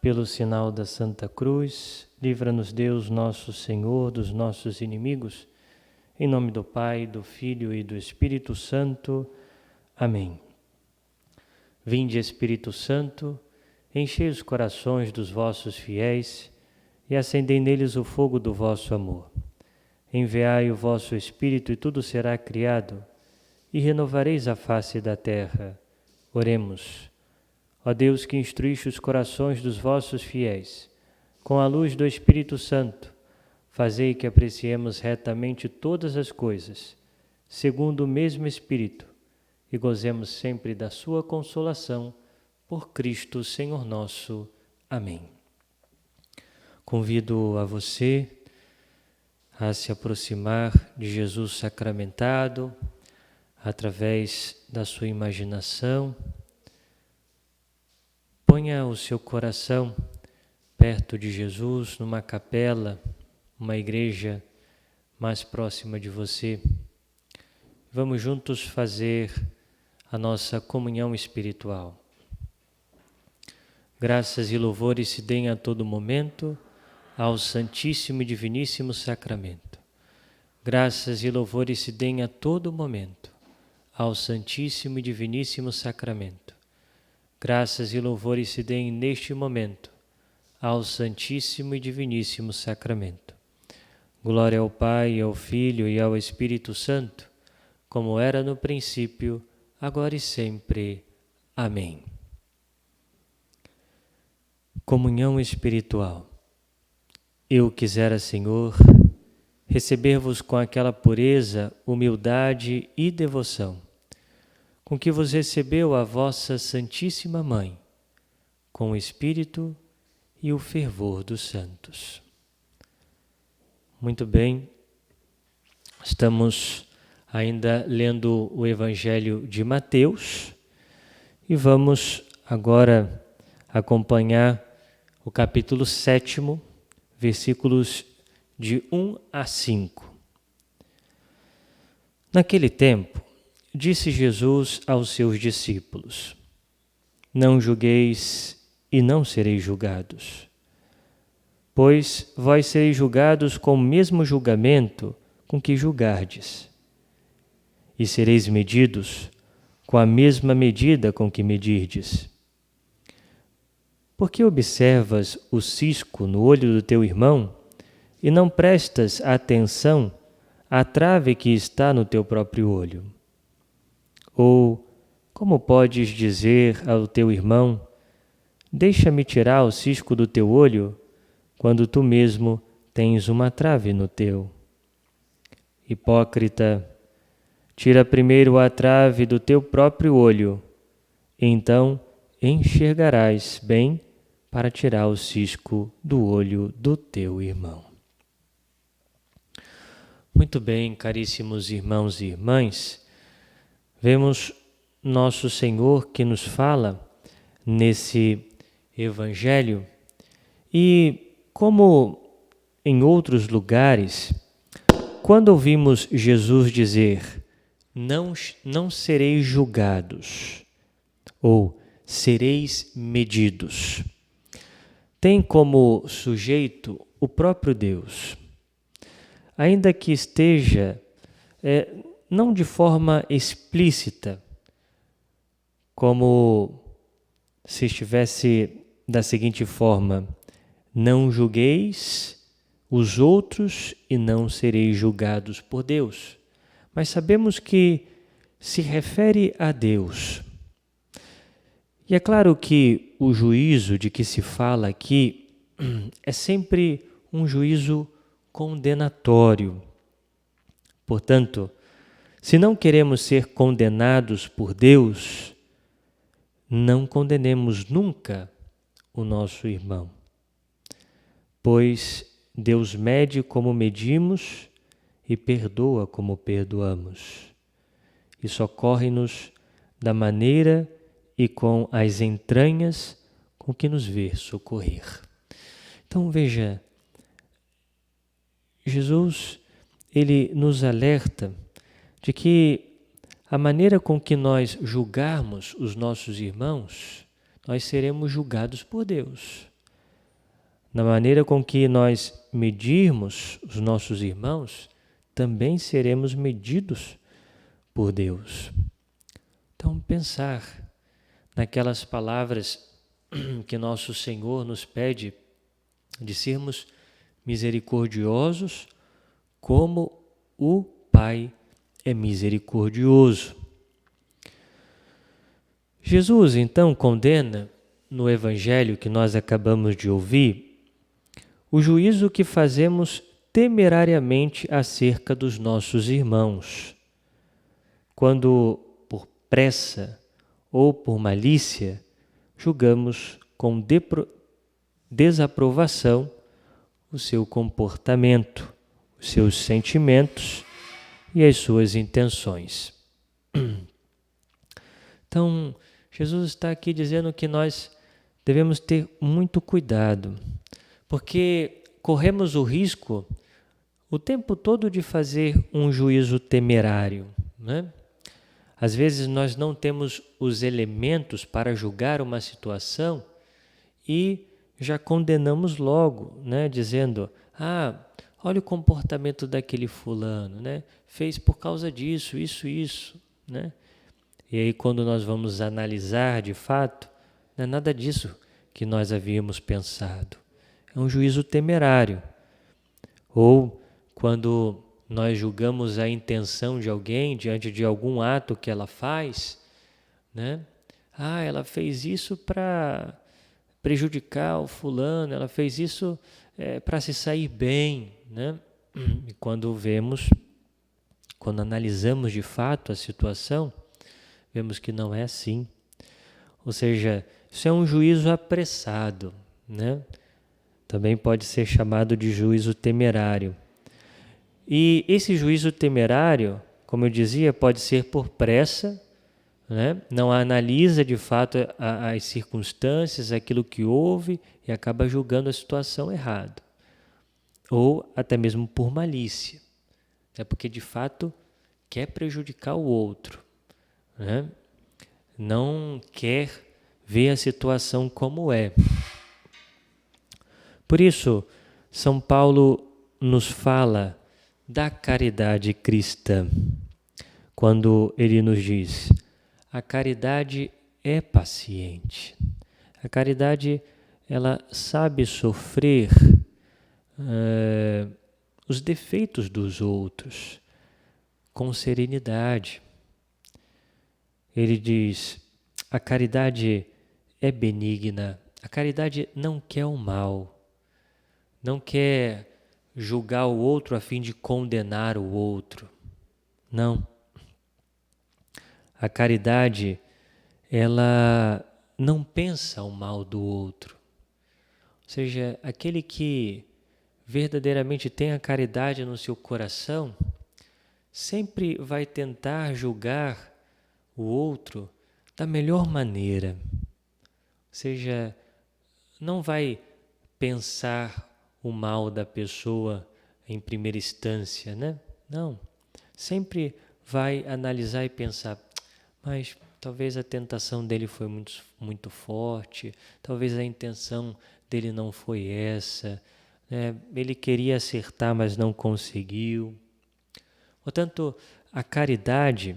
Pelo sinal da Santa Cruz, livra-nos Deus, nosso Senhor, dos nossos inimigos. Em nome do Pai, do Filho e do Espírito Santo. Amém. Vinde, Espírito Santo, enchei os corações dos vossos fiéis e acendei neles o fogo do vosso amor. Enviai o vosso Espírito e tudo será criado, e renovareis a face da terra. Oremos. Ó Deus, que instruíste os corações dos vossos fiéis, com a luz do Espírito Santo, fazei que apreciemos retamente todas as coisas, segundo o mesmo Espírito, e gozemos sempre da sua consolação, por Cristo Senhor nosso. Amém. Convido a você a se aproximar de Jesus sacramentado, através da sua imaginação. Ponha o seu coração perto de Jesus, numa capela, uma igreja mais próxima de você. Vamos juntos fazer a nossa comunhão espiritual. Graças e louvores se deem a todo momento ao Santíssimo e Diviníssimo Sacramento. Graças e louvores se deem a todo momento ao Santíssimo e Diviníssimo Sacramento. Graças e louvores se deem neste momento ao Santíssimo e Diviníssimo Sacramento. Glória ao Pai, ao Filho e ao Espírito Santo, como era no princípio, agora e sempre. Amém. Comunhão espiritual. Eu quisera, Senhor, receber-vos com aquela pureza, humildade e devoção, com que vos recebeu a vossa Santíssima Mãe, com o Espírito e o fervor dos santos. Muito bem, estamos ainda lendo o Evangelho de Mateus e vamos agora acompanhar o capítulo 7, versículos de 1 a 5. Naquele tempo, disse Jesus aos seus discípulos: Não julgueis e não sereis julgados, pois vós sereis julgados com o mesmo julgamento com que julgardes, e sereis medidos com a mesma medida com que medirdes. Por que observas o cisco no olho do teu irmão e não prestas atenção à trave que está no teu próprio olho? Ou como podes dizer ao teu irmão: deixa-me tirar o cisco do teu olho, quando tu mesmo tens uma trave no teu? Hipócrita, tira primeiro a trave do teu próprio olho, então enxergarás bem para tirar o cisco do olho do teu irmão. Muito bem, caríssimos irmãos e irmãs, vemos nosso Senhor que nos fala nesse Evangelho e, como em outros lugares, quando ouvimos Jesus dizer não sereis julgados ou sereis medidos, tem como sujeito o próprio Deus, ainda que esteja não de forma explícita, como se estivesse da seguinte forma: não julgueis os outros e não sereis julgados por Deus. Mas sabemos que se refere a Deus. E é claro que o juízo de que se fala aqui é sempre um juízo condenatório. Portanto, se não queremos ser condenados por Deus, não condenemos nunca o nosso irmão, pois Deus mede como medimos e perdoa como perdoamos, e socorre-nos da maneira e com as entranhas com que nos vê socorrer. Então veja, Jesus, ele nos alerta de que a maneira com que nós julgarmos os nossos irmãos, nós seremos julgados por Deus. Na maneira com que nós medirmos os nossos irmãos, também seremos medidos por Deus. Então, pensar naquelas palavras que nosso Senhor nos pede de sermos misericordiosos como o Pai é misericordioso. Jesus, então, condena no Evangelho que nós acabamos de ouvir o juízo que fazemos temerariamente acerca dos nossos irmãos, quando por pressa ou por malícia julgamos com desaprovação o seu comportamento, os seus sentimentos e as suas intenções. Então, Jesus está aqui dizendo que nós devemos ter muito cuidado, porque corremos o risco o tempo todo de fazer um juízo temerário, né? Às vezes nós não temos os elementos para julgar uma situação e já condenamos logo, né? Dizendo, olha o comportamento daquele fulano, né? Fez por causa disso, isso, né? E aí quando nós vamos analisar de fato, não é nada disso que nós havíamos pensado. É um juízo temerário. Ou quando nós julgamos a intenção de alguém diante de algum ato que ela faz, né? Ela fez isso para prejudicar o fulano, ela fez isso para se sair bem, né? E quando analisamos de fato a situação, vemos que não é assim. Ou seja, isso é um juízo apressado, né? Também pode ser chamado de juízo temerário. E esse juízo temerário, como eu dizia, pode ser por pressa, né? Não analisa de fato as circunstâncias, aquilo que houve e acaba julgando a situação errado. Ou até mesmo por malícia, né? Porque de fato quer prejudicar o outro, né? Não quer ver a situação como é. Por isso, São Paulo nos fala da caridade cristã, quando ele nos diz: a caridade é paciente. A caridade, ela sabe sofrer os defeitos dos outros com serenidade. Ele diz: a caridade é benigna, a caridade não quer o mal. Não quer julgar o outro a fim de condenar o outro. Não. A caridade, ela não pensa o mal do outro. Ou seja, aquele que verdadeiramente tem a caridade no seu coração, sempre vai tentar julgar o outro da melhor maneira. Ou seja, não vai pensar o mal da pessoa em primeira instância, né? Não. Sempre vai analisar e pensar, mas talvez a tentação dele foi muito forte, talvez a intenção dele não foi essa, né? Ele queria acertar, mas não conseguiu. Portanto, a caridade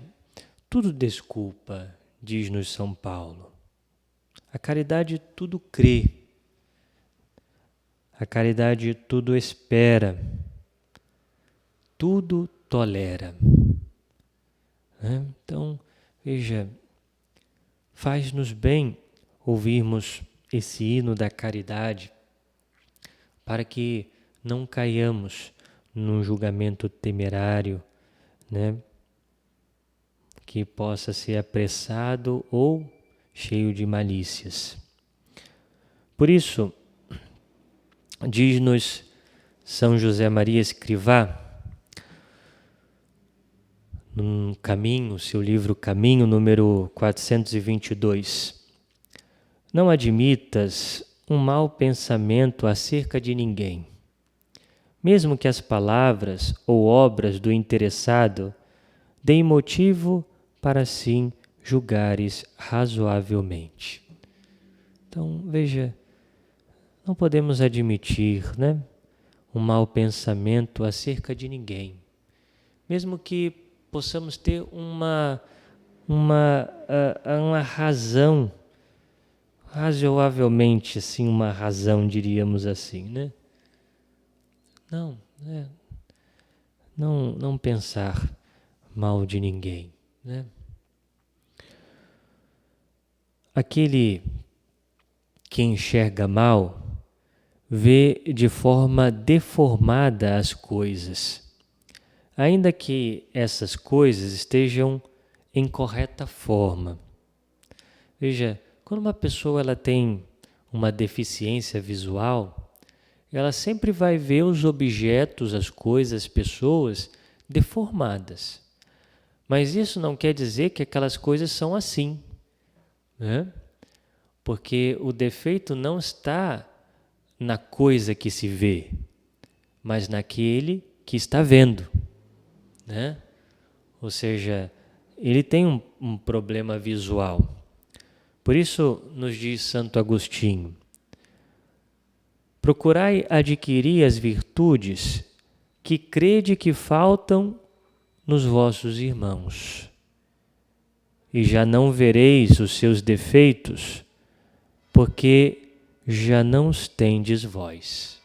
tudo desculpa, diz-nos São Paulo. A caridade tudo crê. A caridade tudo espera, tudo tolera. Então, veja, faz-nos bem ouvirmos esse hino da caridade para que não caiamos num julgamento temerário, né? Que possa ser apressado ou cheio de malícias. Por isso, diz-nos São José Maria Escrivá, no Caminho, seu livro Caminho, número 422, não admitas um mau pensamento acerca de ninguém, mesmo que as palavras ou obras do interessado deem motivo para assim julgares razoavelmente. Então, veja, não podemos admitir, um mau pensamento acerca de ninguém, mesmo que possamos ter uma razão, razoavelmente assim, uma razão, diríamos assim, Não pensar mal de ninguém, Aquele que enxerga mal vê de forma deformada as coisas, ainda que essas coisas estejam em correta forma. Veja, quando uma pessoa ela tem uma deficiência visual, ela sempre vai ver os objetos, as coisas, as pessoas deformadas. Mas isso não quer dizer que aquelas coisas são assim, Porque o defeito não está na coisa que se vê, mas naquele que está vendo, Ou seja, ele tem um problema visual. Por isso nos diz Santo Agostinho: procurai adquirir as virtudes que crede que faltam nos vossos irmãos, e já não vereis os seus defeitos, porque já não os tendes vós.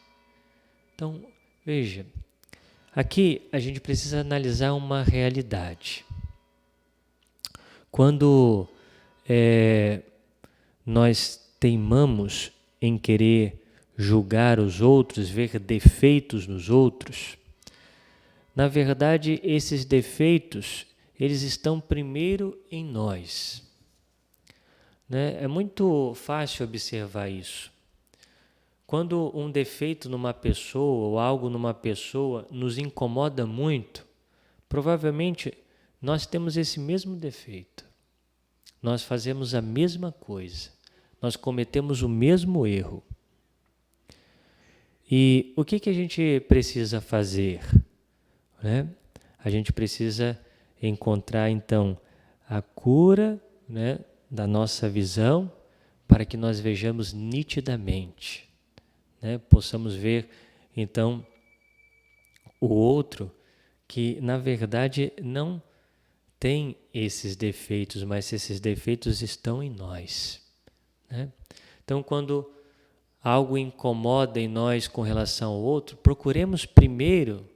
Então, veja, aqui a gente precisa analisar uma realidade. Quando nós teimamos em querer julgar os outros, ver defeitos nos outros, na verdade, esses defeitos, eles estão primeiro em nós. É muito fácil observar isso. Quando um defeito numa pessoa ou algo numa pessoa nos incomoda muito, provavelmente nós temos esse mesmo defeito. Nós fazemos a mesma coisa. Nós cometemos o mesmo erro. E o que a gente precisa fazer? A gente precisa encontrar, então, a cura, da nossa visão, para que nós vejamos nitidamente, possamos ver, então, o outro que, na verdade, não tem esses defeitos, mas esses defeitos estão em nós. Então, quando algo incomoda em nós com relação ao outro, procuremos primeiro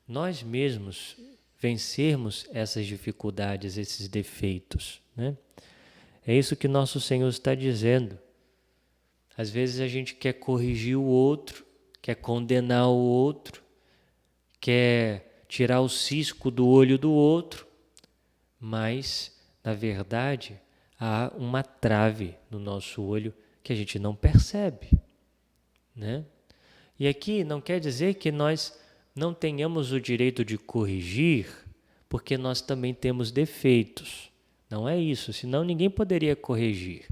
nós mesmos vencermos essas dificuldades, esses defeitos. É isso que nosso Senhor está dizendo. Às vezes a gente quer corrigir o outro, quer condenar o outro, quer tirar o cisco do olho do outro, mas, na verdade, há uma trave no nosso olho que a gente não percebe. E aqui não quer dizer que nós não tenhamos o direito de corrigir, porque nós também temos defeitos. Não é isso, senão ninguém poderia corrigir.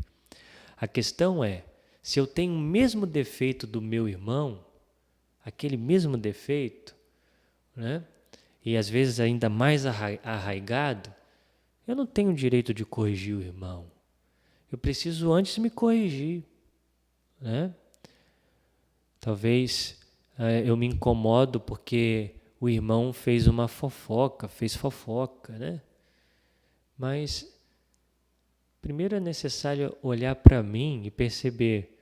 A questão é, se eu tenho o mesmo defeito do meu irmão, aquele mesmo defeito, e às vezes ainda mais arraigado, eu não tenho o direito de corrigir o irmão. Eu preciso antes me corrigir. Talvez eu me incomodo porque o irmão fez fofoca, Mas primeiro é necessário olhar para mim e perceber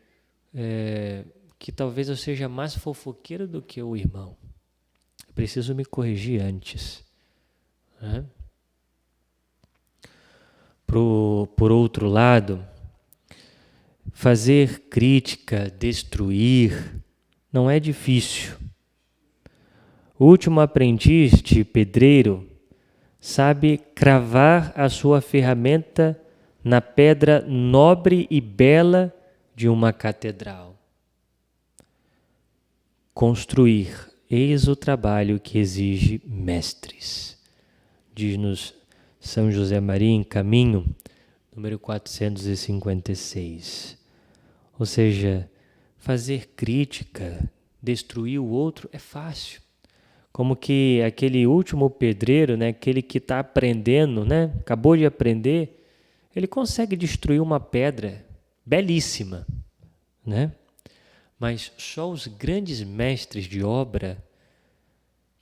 que talvez eu seja mais fofoqueiro do que o irmão. Eu preciso me corrigir antes. Por outro lado, fazer crítica, destruir, não é difícil. O último aprendiz de pedreiro sabe cravar a sua ferramenta na pedra nobre e bela de uma catedral. Construir, eis o trabalho que exige mestres. Diz-nos São José Maria em Caminho, número 456. Ou seja, fazer crítica, destruir o outro é fácil. Como que aquele último pedreiro, né, aquele que está aprendendo, né, acabou de aprender, ele consegue destruir uma pedra belíssima, né? Mas só os grandes mestres de obra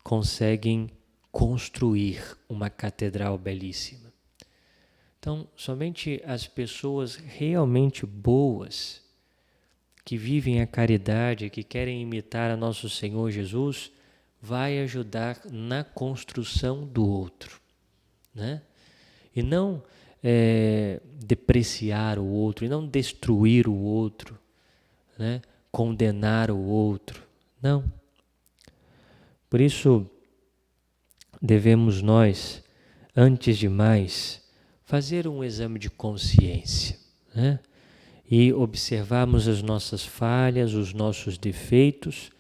conseguem construir uma catedral belíssima. Então, somente as pessoas realmente boas, que vivem a caridade, que querem imitar a nosso Senhor Jesus, vai ajudar na construção do outro, né? E não depreciar o outro, e não destruir o outro, né? Condenar o outro, não. Por isso, devemos nós, antes de mais, fazer um exame de consciência, né? E observarmos as nossas falhas, os nossos defeitos,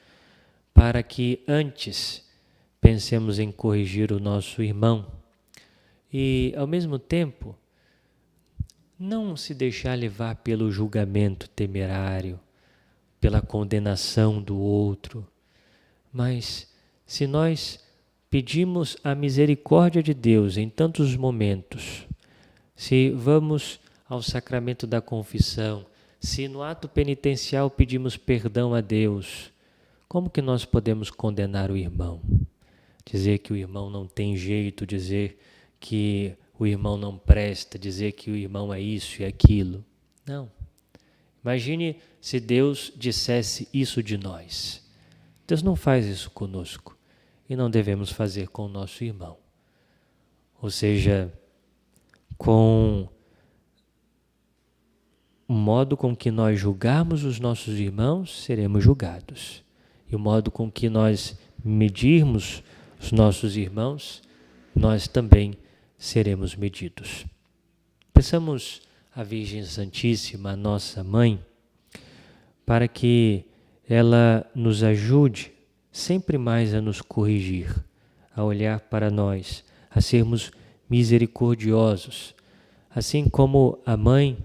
para que antes pensemos em corrigir o nosso irmão. E, ao mesmo tempo, não se deixar levar pelo julgamento temerário, pela condenação do outro, mas se nós pedimos a misericórdia de Deus em tantos momentos, se vamos ao sacramento da confissão, se no ato penitencial pedimos perdão a Deus, como que nós podemos condenar o irmão? Dizer que o irmão não tem jeito, dizer que o irmão não presta, dizer que o irmão é isso e aquilo. Não. Imagine se Deus dissesse isso de nós. Deus não faz isso conosco e não devemos fazer com o nosso irmão. Ou seja, com o modo com que nós julgarmos os nossos irmãos, seremos julgados. E o modo com que nós medirmos os nossos irmãos, nós também seremos medidos. Peçamos à Virgem Santíssima, a nossa Mãe, para que ela nos ajude sempre mais a nos corrigir, a olhar para nós, a sermos misericordiosos, assim como a Mãe,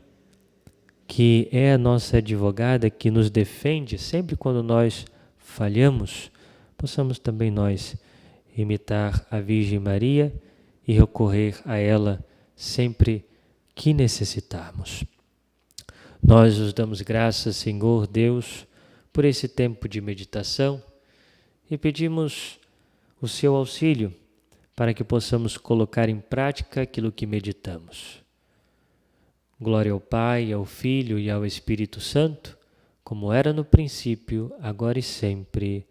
que é a nossa advogada, que nos defende sempre quando nós falhamos, possamos também nós imitar a Virgem Maria e recorrer a ela sempre que necessitarmos. Nós os damos graças, Senhor Deus, por esse tempo de meditação e pedimos o seu auxílio para que possamos colocar em prática aquilo que meditamos. Glória ao Pai, ao Filho e ao Espírito Santo, como era no princípio, agora e sempre.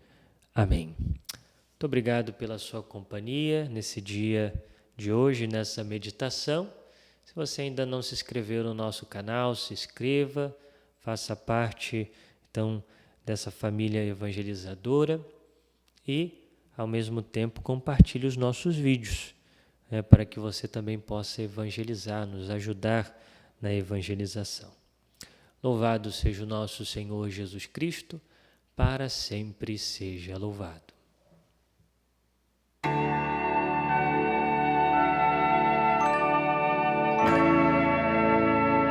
Amém. Muito obrigado pela sua companhia nesse dia de hoje, nessa meditação. Se você ainda não se inscreveu no nosso canal, se inscreva, faça parte, então, dessa família evangelizadora e, ao mesmo tempo, compartilhe os nossos vídeos, para que você também possa evangelizar, nos ajudar na evangelização. Louvado seja o nosso Senhor Jesus Cristo, para sempre seja louvado.